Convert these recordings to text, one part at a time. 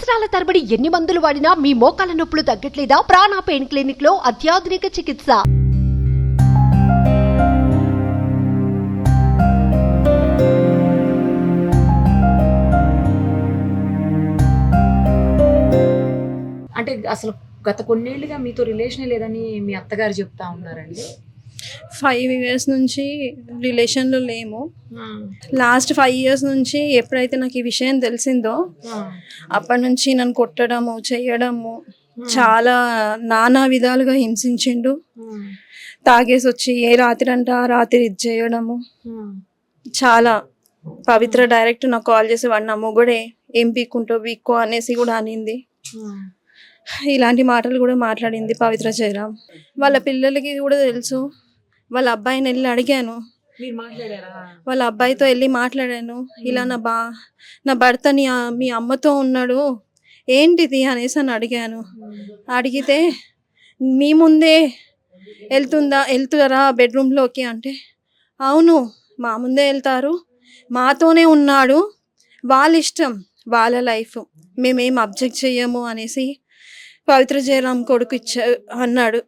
సంవత్సరాల తరబడి ఎన్ని మందులు వాడినా మీ మోకాల నొప్పులు తగ్గట్లేదా? ప్రాణ పెయిన్ క్లినిక్ లో అత్యాధునిక చికిత్స. అంటే అసలు గత కొన్నేళ్లుగా మీతో రిలేషన్ లేదని మీ అత్తగారు చెప్తా ఉన్నారండి. 5 years నుంచి రిలేషన్లో లేము. లాస్ట్ 5 years నుంచి ఎప్పుడైతే నాకు ఈ విషయం తెలిసిందో అప్పటి నుంచి నన్ను కొట్టడము చేయడము చాలా నానా విధాలుగా హింసించిండు. తాగేసి వచ్చి ఏ రాత్రి అంటే ఆ రాత్రి ఇది చేయడము చాలా. పవిత్ర డైరెక్ట్ నాకు కాల్ చేసి వాడు నా మొగుడే, ఏం పీక్కుంటో పీక్కో అనేసి కూడా అనింది. ఇలాంటి మాటలు కూడా మాట్లాడింది పవిత్ర జయరాం. వాళ్ళ పిల్లలకి కూడా తెలుసు. వాళ్ళ అబ్బాయిని వెళ్ళి అడిగాను, వాళ్ళ అబ్బాయితో వెళ్ళి మాట్లాడాను. ఇలా నా భర్త మీ అమ్మతో ఉన్నాడు ఏంటిది అనేసి అని అడిగాను. అడిగితే మీ ముందే వెళ్తారా బెడ్రూమ్లోకి అంటే, అవును మా ముందే వెళ్తారు, మాతోనే ఉన్నాడు, వాళ్ళ ఇష్టం వాళ్ళ లైఫ్, మేమేం అబ్జెక్ట్ చెయ్యము అనేసి పవిత్ర జయరాం కొడుకు అన్నాడు.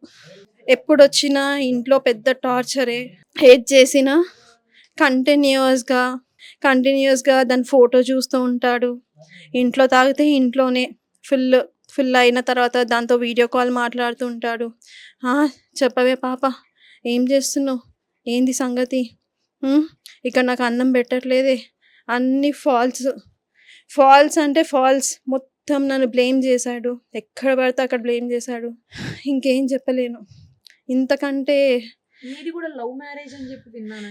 ఎప్పుడు వచ్చినా ఇంట్లో పెద్ద టార్చరే. ఏది చేసినా కంటిన్యూస్గా దాని ఫోటో చూస్తూ ఉంటాడు. ఇంట్లో తాగితే ఇంట్లోనే ఫుల్ అయిన తర్వాత దాంతో వీడియో కాల్ మాట్లాడుతూ ఉంటాడు. చెప్పవే పాప, ఏం చేస్తున్నావు, ఏంది సంగతి, ఇక్కడ నాకు అన్నం పెట్టట్లేదే, అన్ని ఫాల్స్ అంటే ఫాల్స్. మొత్తం నన్ను బ్లేమ్ చేశాడు, ఎక్కడ పడితే అక్కడ బ్లేమ్ చేశాడు. ఇంకేం చెప్పలేను. ఇంతకంటే కూడా లవ్ మ్యారేజ్ అని చెప్పి విన్నాను.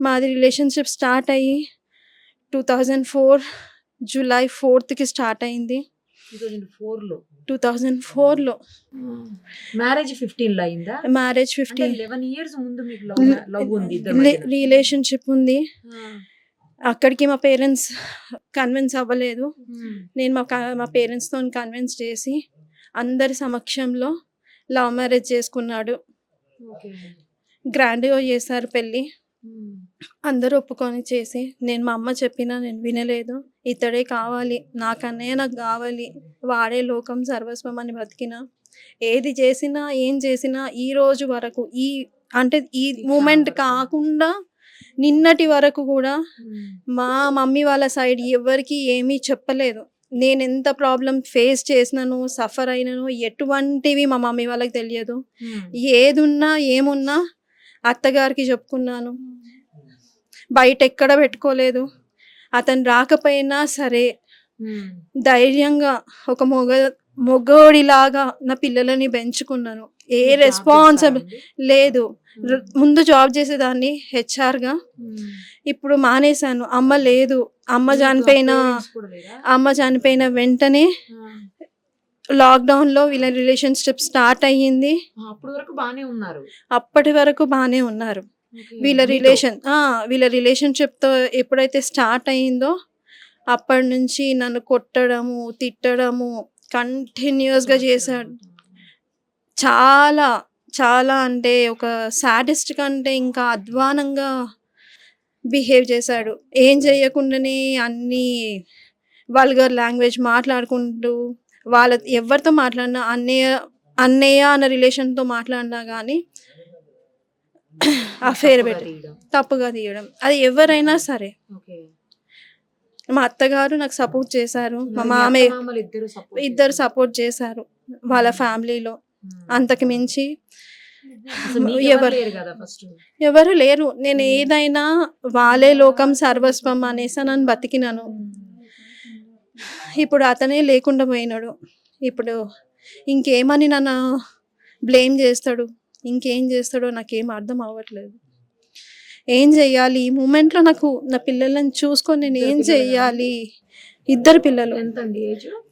మాది రిలేషన్షిప్ స్టార్ట్ అయ్యి 2004 July 4th స్టార్ట్ అయింది. 2004లో మ్యారేజ్ 15లో అయిందా? మ్యారేజ్ 11 years ముందు మీకు లవ్ ఉంది, రిలేషన్షిప్ ఉంది. అక్కడికి మా పేరెంట్స్ కన్విన్స్ అవ్వలేదు. నేను మా పేరెంట్స్తో కన్విన్స్ చేసి అందరి సమక్షంలో లవ్ మ్యారేజ్ చేసుకున్నాడు. గ్రాండ్గా చేశారు పెళ్ళి, అందరూ ఒప్పుకొని చేసి. నేను మా అమ్మ చెప్పినా నేను వినలేదు. ఇతడే కావాలి, నాకన్నయ్య నాకు కావాలి, వాడే లోకం సర్వస్వం అని బతికిన. ఏది చేసినా ఏం చేసినా ఈ రోజు వరకు ఈ మూమెంట్ కాకుండా నిన్నటి వరకు కూడా మా మమ్మీ వాళ్ళ సైడ్ ఎవరికి ఏమీ చెప్పలేదు. నేను ఎంత ప్రాబ్లం ఫేస్ చేసినాను, సఫర్ అయినాను, ఎటువంటివి మా మమ్మీ వాళ్ళకి తెలియదు. ఏదున్నా ఏమున్నా అత్తగారికి చెప్పుకున్నాను, బయట ఎక్కడ పెట్టుకోలేదు. అతను రాకపోయినా సరే ధైర్యంగా ఒక మొగోడిలాగా నా పిల్లలని పెంచుకున్నాను. ఏ రెస్పాన్సిబిలిటీ లేదు. ముందు జాబ్ చేసేదాన్ని హెచ్ఆర్గా, ఇప్పుడు మానేశాను. అమ్మ లేదు. అమ్మ చనిపోయిన వెంటనే లాక్డౌన్లో వీళ్ళ రిలేషన్షిప్ స్టార్ట్ అయ్యింది. అప్పటి వరకు బాగానే ఉన్నారు. వీళ్ళ రిలేషన్షిప్తో ఎప్పుడైతే స్టార్ట్ అయ్యిందో అప్పటి నుంచి నన్ను కొట్టడము తిట్టడము కంటిన్యూస్గా చేశాడు. చాలా చాలా అంటే ఒక సాడిస్ట్ కంటే ఇంకా అధ్వానంగా బిహేవ్ చేశాడు. ఏం చేయకుండానే అన్ని వల్గర్ లాంగ్వేజ్ మాట్లాడుకుంటూ, ఎవరితో మాట్లాడినా అన్నయ్య అన్న రిలేషన్తో మాట్లాడినా కానీ అఫేర్ పెట్టి తప్పుగా తీయడం, అది ఎవరైనా సరే. మా అత్తగారు నాకు సపోర్ట్ చేశారు, మా మామయ్య ఇద్దరు సపోర్ట్ చేశారు వాళ్ళ ఫ్యామిలీలో. అంతకు మించి ఎవరు లేరు. నేను ఏదైనా వాళ్ళే లోకం సర్వస్వం అనేసి నన్ను బతికినాను. ఇప్పుడు అతనే లేకుండా పోయినాడు. ఇప్పుడు ఇంకేమని నన్ను బ్లేమ్ చేస్తాడు, ఇంకేం చేస్తాడో నాకేం అర్థం అవ్వట్లేదు. ఏం చెయ్యాలి ఈ మూమెంట్లో? నాకు నా పిల్లలను చూసుకొని నేను ఏం చెయ్యాలి? 2 పిల్లలు.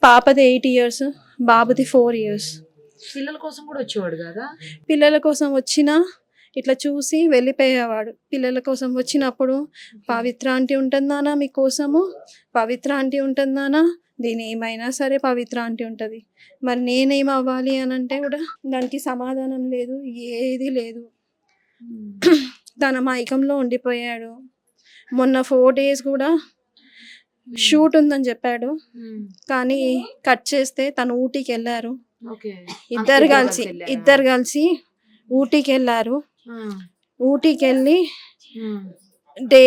పాపది 8 years, బాబుది 4 years. పిల్లల కోసం కూడా వచ్చేవాడు కదా? పిల్లల కోసం వచ్చినా ఇట్లా చూసి వెళ్ళిపోయేవాడు. పిల్లల కోసం వచ్చినప్పుడు పవిత్ర ఆంటీ ఉంటుందానా మీకోసము, పవిత్ర ఆంటీ ఉంటుందానా, దీని ఏమైనా సరే పవిత్ర ఆంటీ ఉంటుంది. మరి నేనేం అవ్వాలి అని అంటే కూడా దానికి సమాధానం లేదు, ఏది లేదు. తన మైకంలో ఉండిపోయాడు. మొన్న 4 days కూడా షూట్ ఉందని చెప్పాడు. కానీ కట్ చేస్తే తను ఊటీకి వెళ్ళారు. ఓకే. ఇద్దరు కలిసి ఊటీకి వెళ్ళారు. ఊటీకి వెళ్ళి డే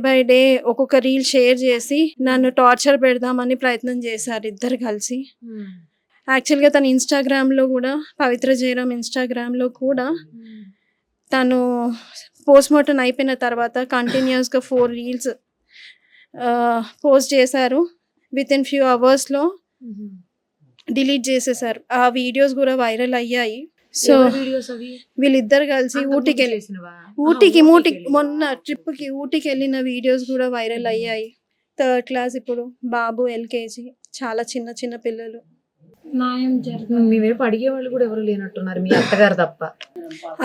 బై డే ఒక్కొక్క రీల్ షేర్ చేసి నన్ను టార్చర్ పెడదామని ప్రయత్నం చేశారు ఇద్దరు కలిసి. యాక్చువల్గా తన ఇన్స్టాగ్రామ్లో కూడా, పవిత్ర జయరామ్ ఇన్స్టాగ్రామ్లో కూడా తను పోస్ట్మార్టం అయిపోయిన తర్వాత కంటిన్యూస్గా 4 రీల్స్ పోస్ట్ చేశారు. విత్ ఇన్ ఫ్యూ అవర్స్లో డిలీట్ చేసేసారు. ఆ వీడియోస్ కూడా వైరల్ అయ్యాయి. సో వీళ్ళిద్దరు కలిసి ఊటీకి మొన్న ట్రిప్కి ఊటీకి వెళ్ళిన వీడియోస్ కూడా వైరల్ అయ్యాయి. 3rd క్లాస్ ఇప్పుడు, బాబు LKG, చాలా చిన్న చిన్న పిల్లలు. న్యాయం జరిగింది. మీ వైపు అడిగే వాళ్ళు కూడా ఎవరు లేనట్టున్నారు, మీ అత్తగారు తప్ప.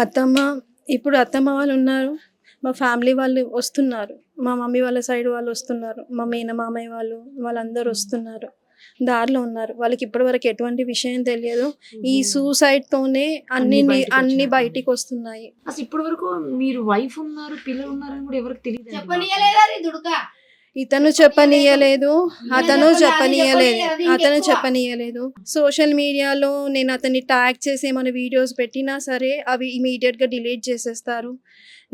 అత్తమ్మ వాళ్ళు ఉన్నారు, మా ఫ్యామిలీ వాళ్ళు వస్తున్నారు, మా మమ్మీ వాళ్ళ సైడ్ వాళ్ళు వస్తున్నారు, మా మేనమామయ్య వాళ్ళందరూ వస్తున్నారు, దారిలో ఉన్నారు. వాళ్ళకి ఇప్పటివరకు ఎటువంటి విషయం తెలియదు. ఈ సూసైడ్ తోనే అన్ని బయటికి వస్తున్నాయి. అసలు ఇప్పటి వరకు మీరు వైఫ్ ఉన్నారు, పిల్లలు ఉన్నారని కూడా ఎవరికి తెలియదు. అతను చెప్పనీయలేదు. సోషల్ మీడియాలో నేను అతన్ని ట్యాగ్ చేసి ఏమైనా వీడియోస్ పెట్టినా సరే అవి ఇమీడియట్ గా డిలీట్ చేసేస్తారు.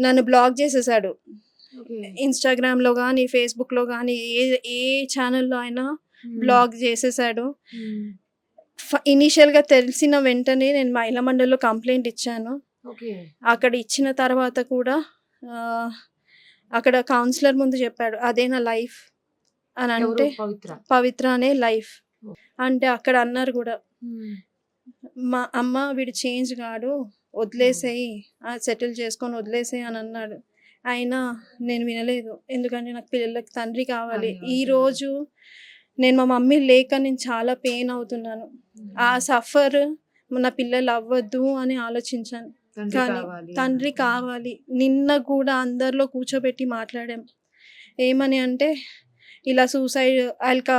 నన్ను బ్లాక్ చేసేసాడు. ఇన్స్టాగ్రామ్ లో కానీ, ఫేస్బుక్ లో కానీ, ఏ ఛానల్లో అయినా బ్లాక్ చేసేసాడు. ఇనీషియల్ గా తెలిసిన వెంటనే నేను మహిళా మండలిలో కంప్లైంట్ ఇచ్చాను. అక్కడ ఇచ్చిన తర్వాత కూడా అక్కడ కౌన్సిలర్ ముందు చెప్పాడు, అదే నా లైఫ్ అని. అంటే పవిత్ర అనే లైఫ్ అంటే అక్కడ అన్నారు కూడా, మా అమ్మ వీడు చేంజ్ కాడు, వదిలేసేయి, సెటిల్ చేసుకొని వదిలేసేయి అని అన్నాడు. అయినా నేను వినలేదు. ఎందుకంటే నాకు పిల్లలకి తండ్రి కావాలి. ఈరోజు నేను మా మమ్మీ లేక నేను చాలా పెయిన్ అవుతున్నాను. ఆ సఫర్ నా పిల్లలు అవ్వద్దు అని ఆలోచించాను. కానీ తండ్రి కావాలి. నిన్న కూడా అందరిలో కూర్చోబెట్టి మాట్లాడాం. ఏమని అంటే, ఇలా suicide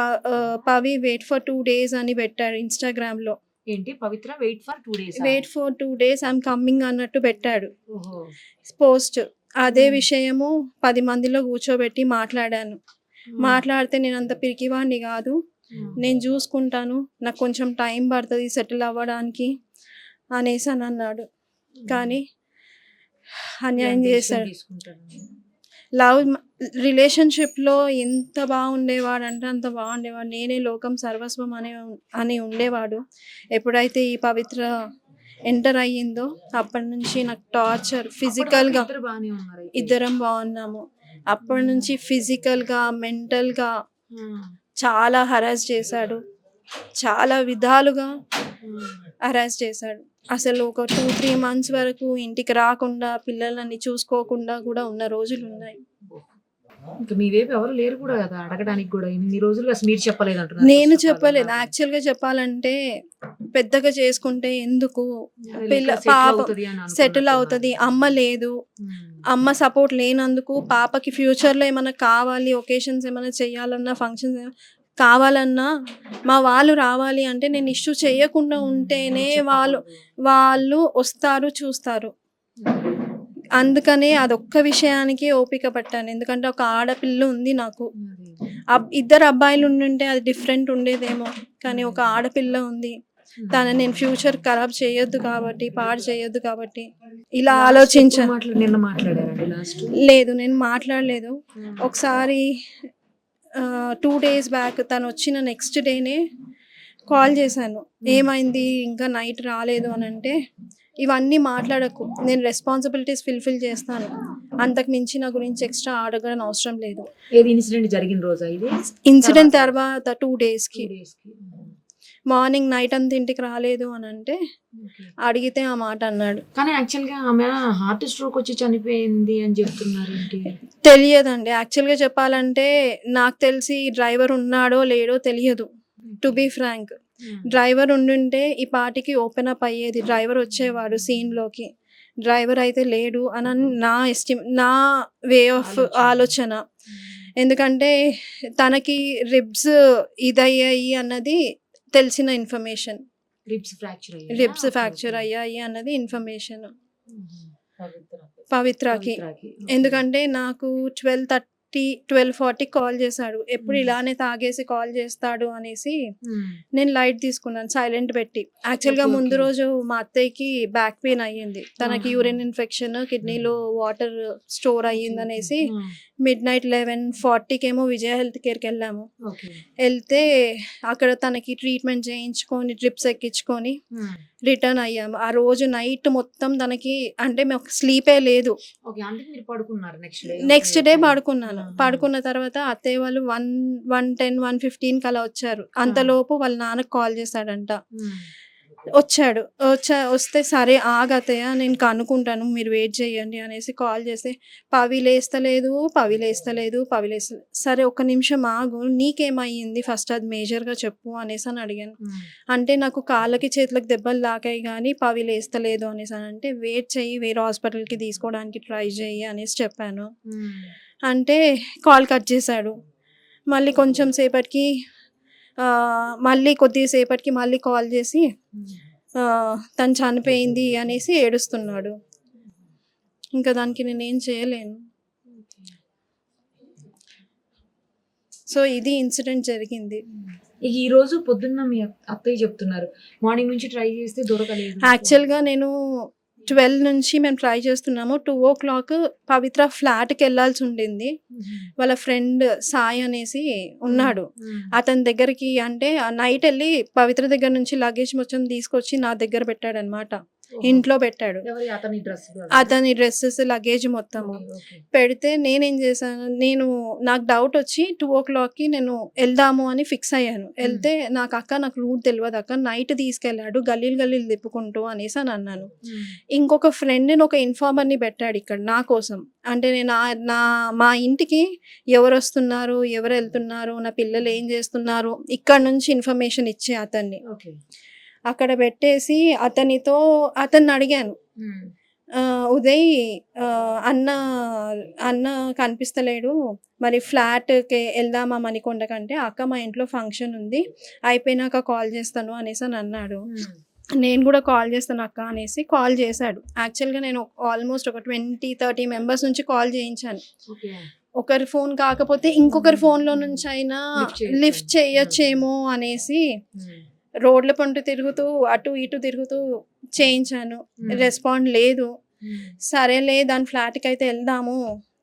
Pavi wait for 2 days అని పెట్టాడు ఇన్స్టాగ్రామ్లో. ఏంటి Pavitra wait for 2 days I'm coming అన్నట్టు పెట్టాడు పోస్ట్. అదే విషయము 10 మందిలో కూర్చోబెట్టి మాట్లాడాను. మాట్లాడితే నేను అంత పిరికివాడిని కాదు, నేను చూసుకుంటాను, నాకు కొంచెం టైం పడుతుంది సెటిల్ అవ్వడానికి అనేసి అని అన్నాడు. కానీ అన్యాయం చేశాడు. లవ్ రిలేషన్షిప్లో ఎంత బాగుండేవాడు అంటే అంత బాగుండేవాడు. నేనే లోకం సర్వస్వం అని ఉండేవాడు. ఎప్పుడైతే ఈ పవిత్ర ఎంటర్ అయ్యిందో అప్పటి నుంచి నాకు టార్చర్, ఫిజికల్గా ఇద్దరం బాగున్నాము. అప్పటి నుంచి ఫిజికల్గా, మెంటల్గా చాలా హరాస్ చేశాడు. చాలా విధాలుగా హరాస్ చేశాడు. అసలు ఒక 2-3 months వరకు ఇంటికి రాకుండా, పిల్లలని చూసుకోకుండా కూడా ఉన్న రోజులు ఉన్నాయి. ఇంకా మీ వైపు ఎవరు లేరు కూడా కదా అడగడానికి కూడా. ఇన్ని రోజులుగా మీరు చెప్పలేదు అంటున్నారు. నేను చెప్పలేదు. యాక్చువల్గా చెప్పాలంటే పెద్దగా చేసుకుంటే ఎందుకు, పాప సెటిల్ అవుతుంది, అమ్మ లేదు, అమ్మ సపోర్ట్ లేనందుకు పాపకి ఫ్యూచర్లో ఏమైనా కావాలి, ఒకేషన్స్ ఏమైనా చేయాలన్నా, ఫంక్షన్స్ కావాలన్నా మా వాళ్ళు రావాలి అంటే నేను ఇష్యూ చేయకుండా ఉంటేనే వాళ్ళు వస్తారు, చూస్తారు. అందుకనే అదొక్క విషయానికి ఓపిక పట్టాను. ఎందుకంటే ఒక ఆడపిల్ల ఉంది నాకు. 2 అబ్బాయిలు ఉండుంటే అది డిఫరెంట్ ఉండేదేమో, కానీ ఒక ఆడపిల్ల ఉంది. తనని నేను ఫ్యూచర్ ఖరాబ్ చేయొద్దు కాబట్టి, పాడు చేయొద్దు కాబట్టి ఇలా ఆలోచించాను. లేదు, నేను మాట్లాడలేదు. ఒకసారి 2 days బ్యాక్ తను వచ్చిన నెక్స్ట్ డేనే కాల్ చేశాను. ఏమైంది ఇంకా నైట్ రాలేదు అని అంటే, ఇవన్నీ మాట్లాడకు, నేను రెస్పాన్సిబిలిటీస్ ఫుల్ఫిల్ చేస్తాను, అంతకు మించి నా గురించి ఎక్స్ట్రా అడగడం అవసరం లేదు. ఇన్సిడెంట్ జరిగిన రోజు ఇన్సిడెంట్ తర్వాత 2 daysకి మార్నింగ్ నైట్ అంతా ఇంటికి రాలేదు అని అంటే అడిగితే ఆ మాట అన్నాడు. కానీ యాక్చువల్గా ఆమె హార్ట్ స్ట్రోక్ వచ్చి చనిపోయింది అని చెప్తున్నారు. తెలియదండి. యాక్చువల్గా చెప్పాలంటే నాకు తెలిసి డ్రైవర్ ఉన్నాడో లేడో తెలియదు. టు బీ ఫ్రాంక్, డ్రైవర్ ఉండుంటే ఈ పాటికి ఓపెన్ అప్ అయ్యేది, డ్రైవర్ వచ్చేవాడు సీన్లోకి. డ్రైవర్ అయితే లేడు అని నా వే ఆఫ్ ఆలోచన. ఎందుకంటే తనకి రిబ్స్ ఇదయ్యాయి అన్నది తెలిసిన ఇన్ఫర్మేషన్, రిబ్స్ ఫ్రాక్చర్ అయ్యాయి అన్నది ఇన్ఫర్మేషన్ పవిత్రకి. ఎందుకంటే నాకు 12:30 12:40 కాల్ చేశాడు. ఎప్పుడు ఇలానే తాగేసి కాల్ చేస్తాడు అనేసి నేను లైట్ తీసుకున్నాను సైలెంట్ పెట్టి. యాక్చువల్‌గా ఓకే, ముందు ఓకే. రోజు మా అత్తయ్యకి బ్యాక్ పెయిన్ అయ్యింది. తనకి ఆహా. యూరిన్ ఇన్ఫెక్షన్, కిడ్నీలో వాటర్ స్టోర్ అయ్యిందనేసి ఆ, మిడ్‌నైట్ 11:40కేమో విజయ హెల్త్ కేర్‌కెళ్ళాము. ఓకే. ఎళ్తే అక్కడ తనకి ట్రీట్మెంట్ చేయించుకొని, డ్రిప్స్ ఎక్కించుకొని ఉమ్, రిటర్న్ అయ్యాము. ఆ రోజు నైట్ మొత్తం తనకి అంటే మాకు స్లీపే లేదు. ఓకే. అందుకే మీరు పడుకున్నారు next day. Next okay, day fine. పడుకున్నాను. ఆహా. పడుకున్న తర్వాత అత్తయ్య వాళ్ళు 1:10, 1:15కి అలా వచ్చారు. అంతలోపు వాళ్ళ నాన్నకి కాల్ చేశాడంట. ఉమ్, వచ్చాడు. వస్తే సరే ఆగు అత్తయ్య నేను కనుక్కుంటాను మీరు వెయిట్ చేయండి అనేసి కాల్ చేస్తే పవి లేస్తలేదు. సరే ఒక్క నిమిషం ఆగు నీకేమయ్యింది ఫస్ట్ అది మేజర్‌గా చెప్పు అనేసని అడిగాను. ఉమ్, అంటే నాకు కాళ్ళకి, చేతులకు దెబ్బలు తాకాయి గానీ పవి లేస్తలేదు అనేసనంటే వెయిట్ చెయ్యి వేరే హాస్పిటల్‌కి తీసుకోవడానికి ట్రై చెయ్యి అనేసి చెప్పాను. ఉమ్, అంటే కాల్ కట్ చేశాడు. మళ్ళీ కొంచెం సేపటికి మళ్ళీ కొద్దిగా సేపటికి మళ్ళీ కాల్ చేసి ఉమ్. తను చనిపోయింది అనేసి ఏడుస్తున్నాడు. ఇంకా దానికి నేనేం చేయలేను. సో ఇది ఇన్సిడెంట్ జరిగింది. ఇక ఈ రోజు పొద్దున్న మీ అత్తయ్య చెప్తున్నారు మార్నింగ్ నుంచి ట్రై చేస్తే దొరకలేదు. యాక్చువల్‌గా నేను 12 నుంచి మేము ట్రై చేస్తున్నాము. 2:00 పవిత్ర ఫ్లాట్‌కెళ్ళాల్సి ఉండింది. ఉమ్, వాళ్ళ ఫ్రెండ్ సాయి అనేసి ఉన్నాడు. ఉమ్, అతని దగ్గరికి అంటే నైట్ ఎళ్ళి పవిత్ర దగ్గర నుంచి లగేజ్ మొత్తం తీసుకొచ్చి నా దగ్గర పెట్టాడనమాట. ఓహో. ఇంట్లో పెట్టాడు. ఎవరి అతని డ్రెస్ అతని డ్రెస్సెస్, లగేజ్ మొత్తము. పెడితే నేనేం చేశాను, నాకు డౌట్ వచ్చి 2:00కి నేను వెళ్దాము అని ఫిక్స్ అయ్యాను. వెళ్తే నాకు రూట్ తెలియదు అక్క, నైట్ తీసుకెళ్ళాడు గల్లీలు తిప్పుకుంటూ అనేసి అని అన్నాను. ఇంకొక ఫ్రెండ్ని ఒక ఇన్ఫార్మర్ని పెట్టాడు ఇక్కడ నా కోసం. అంటే నేను మా ఇంటికి ఎవరు వస్తున్నారు, ఎవరు వెళ్తున్నారు, నా పిల్లలు ఏం చేస్తున్నారు, ఇక్కడ నుంచి ఇన్ఫర్మేషన్ ఇచ్చే అతన్ని ఓకే. అక్కడ పెట్టేసి అతన్ని అడిగాను. ఉదయ్ అన్న కనిపిస్తలేడు, మరి ఫ్లాట్‌కి వెళ్దామా మణికొండ కంటే, అక్క మా ఇంట్లో ఫంక్షన్ ఉంది అయిపోయినాక కాల్ చేస్తాను అనేసి అని అన్నాడు. నేను కూడా కాల్ చేస్తాను అక్క అనేసి కాల్ చేశాడు. యాక్చువల్‌గా నేను ఆల్మోస్ట్ ఒక 20-30 మెంబర్స్ నుంచి కాల్ చేయించాను. ఓకే. ఒకరి ఫోన్ కాకపోతే ఇంకొకరి ఫోన్లో నుంచి అయినా లిఫ్ట్ చేయొచ్చేమో అనేసి రోడ్ల పంట తిరుగుతూ అటు ఇటు తిరుగుతూ చేయించాను. రెస్పాండ్ లేదు. సరేలే దాని ఫ్లాట్కి అయితే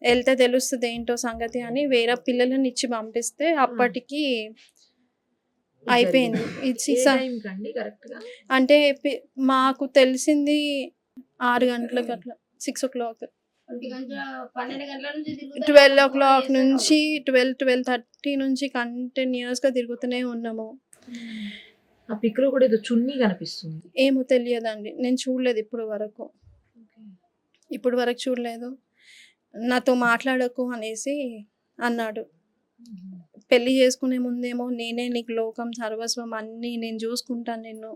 వెళ్తే తెలుస్తుంది ఏంటో సంగతి అని వేరే పిల్లలని ఇచ్చి పంపిస్తే అప్పటికి అయిపోయింది. అంటే మాకు తెలిసింది 6 గంటలకు అట్లా 6 o'clock. 12 o'clock నుంచి 12-12:30 నుంచి కంటిన్యూస్గా తిరుగుతూనే ఉన్నాము. ఆ పిక్ లో కూడా ఏదో చున్నీ కనిపిస్తుంది. ఏమో తెలియదండి, నేను చూడలేదు ఇప్పుడు వరకు చూడలేదు. నాతో మాట్లాడకు అనేసి అన్నాడు. పెళ్లి చేసుకునే ముందేమో నేనే నీకు లోకం సర్వస్వం అన్నీ నేను చూసుకుంటాను,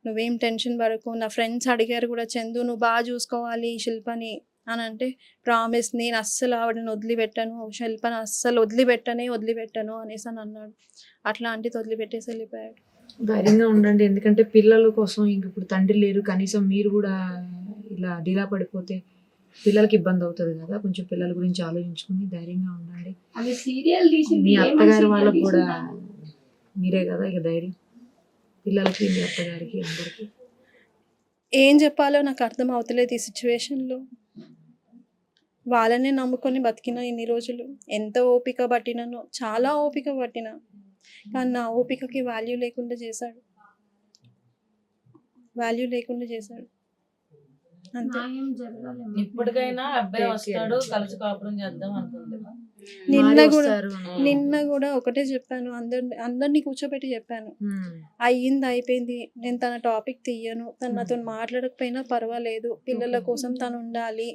నువ్వేం టెన్షన్ పడకు. నా ఫ్రెండ్స్ అడిగారు కూడా, చందు నువ్వు బాగా చూసుకోవాలి శిల్పని అని అంటే, ప్రామిస్ నేను అస్సలు ఆవిడని వదిలిపెట్టాను, శిల్పని అస్సలు వదిలిపెట్టాను అనేసి అని అన్నాడు. అట్లాంటిది వదిలిపెట్టేసి వెళ్ళిపోయాడు. ధైర్యంగా ఉండండి, ఎందుకంటే పిల్లల కోసం ఇంక ఇప్పుడు తండ్రి లేరు, కనీసం మీరు కూడా ఇలా డీలా పడిపోతే పిల్లలకి ఇబ్బంది అవుతుంది కదా. కొంచెం పిల్లల గురించి ఆలోచించుకుని ధైర్యంగా ఉండండి. మీ అత్తగారి వాళ్ళకి కూడా మీరే కదా ఇక ధైర్యం, పిల్లలకి మీ అత్తగారికి అందరికి. ఏం చెప్పాలో నాకు అర్థం అవుతలేదు ఈ సిచ్యువేషన్లో. వాళ్ళనే నమ్ముకొని బతికిన ఇన్ని రోజులు, ఎంత ఓపిక పట్టినానో, చాలా ఓపిక పట్టిన, కానీ నా ఓపికకి వాల్యూ లేకుండా చేశాడు. అంతే. ఇప్పటికైనా అబ్బాయి వస్తాడు, కలిసి కాపురం చేద్దాం అనుకుంటున్నా. నిన్న కూడా ఒకటే చెప్పాను, అందరినీ కూర్చోబెట్టి చెప్పాను, అయిపోయింది, నేను తన టాపిక్ తీయను, తను నాతో మాట్లాడకపోయినా పర్వాలేదు, పిల్లల కోసం తను ఉండాలి,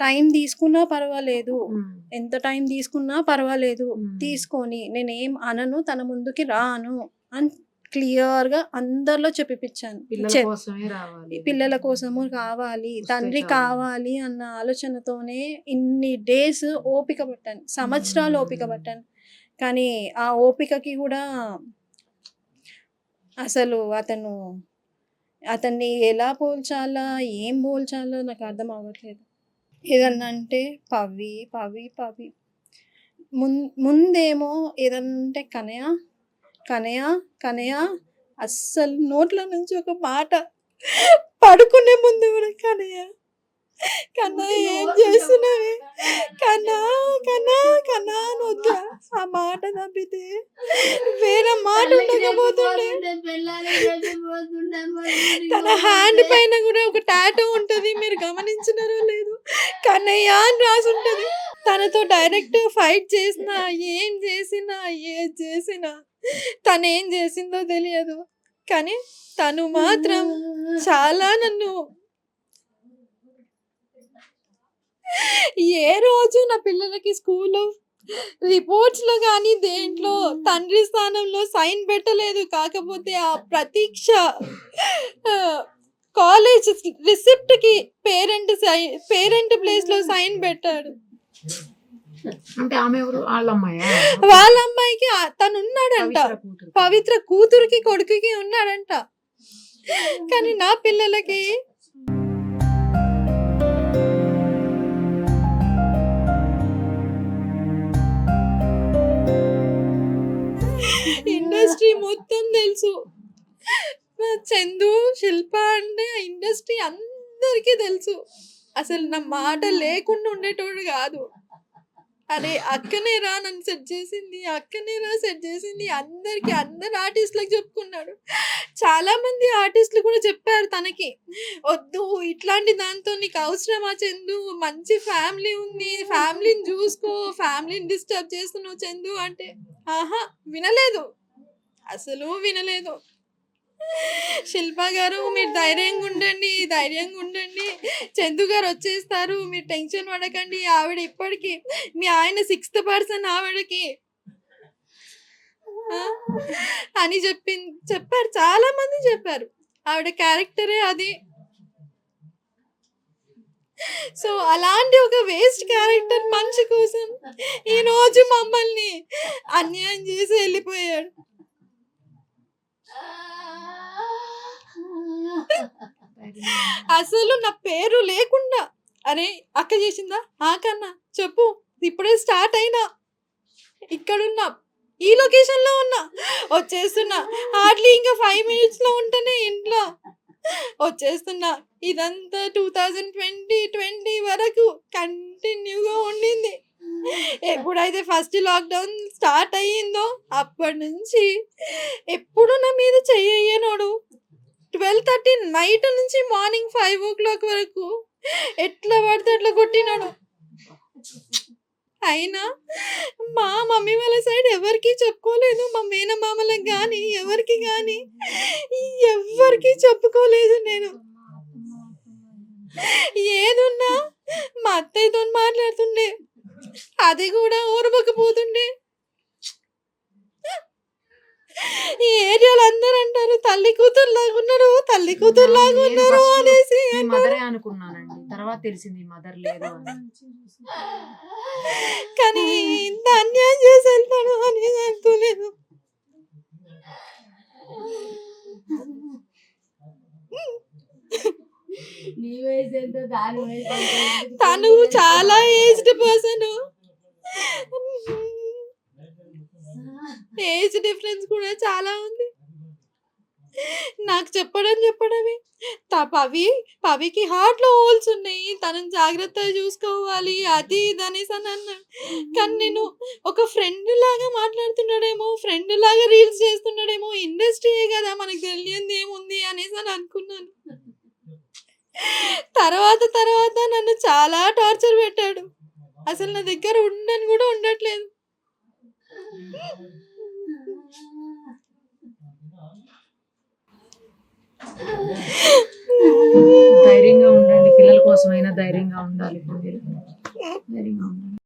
టైం తీసుకున్నా పర్వాలేదు, ఎంత టైం తీసుకున్నా పర్వాలేదు, తీసుకొని నేనేం అనను, తన ముందుకి రాను అని క్లియర్గా అందరిలో చెప్పిపించాను. పిల్లల కోసము కావాలి, తండ్రి కావాలి అన్న ఆలోచనతోనే ఇన్ని డేస్ ఓపిక పట్టాను, సంవత్సరాలు ఓపిక పట్టాను. కానీ ఆ ఓపికకి కూడా అసలు అతన్ని ఎలా పోల్చాలా, ఏం పోల్చాలో నాకు అర్థం అవ్వట్లేదు. ఏదన్నా అంటే పవి ముందేమో ఏదంటే కనయ కనయ కనయ అస్సలు నోట్ల నుంచి ఒక మాట పడుకునే ముందు కూడా కనయ కన్నా ఏం చేస్తున్నావే కన్నా కన్నా కన్నా అని వద్దా ఆ మాట తప్పితే వేరే మాట ఉండకపోతుండే. తన హ్యాండ్ పైన కూడా ఒక టాటూ ఉంటది, మీరు గమనించినారో లేదు, కన్నయ్య అని రాసి ఉంటది. తనతో డైరెక్ట్ ఫైట్ చేసినా ఏం చేసినా ఏది చేసినా తను ఏం చేసిందో తెలియదు, కానీ తను మాత్రం చాలా నన్ను ఏ రోజు నా పిల్లలకి స్కూల్లో రిపోర్ట్స్ లో కానీ దేంట్లో తండ్రి స్థానంలో సైన్ పెట్టలేదు. కాకపోతే ఆ ప్రతీక్ష కాలేజ్ రిసిప్ట్ కి పేరెంట్ ప్లేస్ లో సైన్ పెట్టాడు. అంటే ఆమె ఎవరు? వాళ్ళ అమ్మాయా? వాళ్ళ అమ్మాయికి తను ఉన్నాడంట, పవిత్ర కూతురికి కొడుకుకి ఉన్నాడంట. కానీ నా పిల్లలకి ఇండస్ట్రీ మొత్తం తెలుసు. చందు, శిల్ప అంటే ఆ ఇండస్ట్రీ అందరికీ తెలుసు. అసలు నా మాట లేకుండా ఉండేటోడు కాదు. అరే అక్కనే రా నన్ను సెట్ చేసింది, అక్కనే రా సెట్ చేసింది, అందరికి అందరు ఆర్టిస్టులకు చెప్పుకున్నాడు. చాలా మంది ఆర్టిస్టులు కూడా చెప్పారు తనకి, వద్దు ఇట్లాంటి దాంతో నీకు అవసరమా చందు, మంచి ఫ్యామిలీ ఉంది, ఫ్యామిలీని చూసుకో, ఫ్యామిలీని డిస్టర్బ్ చేస్తున్నావు చందు అంటే ఆహా వినలేదు, అసలు వినలేదు. శిల్ప గారు మీరు ధైర్యంగా ఉండండి, చందు గారు వచ్చేస్తారు, మీరు టెన్షన్ పడకండి, ఆవిడ ఇప్పటికి మీ ఆయన 6th పర్సన్ ఆవిడకి అని చెప్పారు. చాలా మంది చెప్పారు ఆవిడ క్యారెక్టరే అది. సో అలాంటి ఒక వేస్ట్ క్యారెక్టర్ మనిషి కోసం ఈ రోజు మమ్మల్ని అన్యాయం చేసి వెళ్ళిపోయాడు. అసలు నా పేరు లేకుండా అరే అక్క చేసిందా, కన్నా చెప్పు, ఇప్పుడే స్టార్ట్ అయినా, ఇక్కడున్నా, ఈ లొకేషన్ లో ఉన్నా, వచ్చేస్తున్నా, హార్డ్లీ ఇంకా 5 minutes లో ఉంటేనే ఇంట్లో వచ్చేస్తున్నా. ఇదంతా 2020 వరకు కంటిన్యూగా ఉండింది. ఎప్పుడైతే ఫస్ట్ లాక్డౌన్ స్టార్ట్ అయ్యిందో అప్పటి నుంచి ఎప్పుడు నా మీద చెయ్యనోడు. 12:30 నైట్ నుంచి మార్నింగ్ 5 o'clock వరకు ఎట్లా పడితే అట్లా కొట్టినాడు. అయినా మా మమ్మీ వాళ్ళ సైడ్ ఎవరికి చెప్పుకోలేదు, మా మేనమామలకు కానీ ఎవరికి చెప్పుకోలేదు. నేను ఏదున్నా మా అత్తయ్యతో మాట్లాడుతుండే, అది కూడా ఓర్వకపోతుండే. ఈ ఏరియాలో అందరూ అంటారు తల్లి కూతురు లాగున్నారు అనేసి. మదరే అనుకున్నానండి, తర్వాత తెలిసింది మదర్ లేదు అని. కానీ ఇంత అన్యాయం చేసి వెళ్తాడు అనేది అనుకోలేదు. తను చాలా ఏజ్డ్ పర్సన్, ఏజ్ డిఫరెన్స్ కూడా చాలా ఉంది. నాకు చెప్పడమే పవికి హార్ట్ లో హోల్స్ ఉన్నాయి, తనని జాగ్రత్తగా చూసుకోవాలి, అది ఇది అనేసి అని అన్నాడు. కానీ నేను ఒక ఫ్రెండ్ లాగా మాట్లాడుతున్నాడేమో, ఫ్రెండ్ లాగా రీల్స్ చేస్తున్నాడేమో, ఇండస్ట్రీయే కదా మనకు తెలియంది ఏముంది అనేసి అని అనుకున్నాను. తర్వాత నన్ను చాలా టార్చర్ పెట్టాడు. అసలు నా దగ్గర ఉండని కూడా ఉండట్లేదు. ధైర్యంగా ఉండండి, పిల్లల కోసమైనా ధైర్యంగా ఉండాలి. ఇప్పుడు మీరు ధైర్యంగా ఉండండి.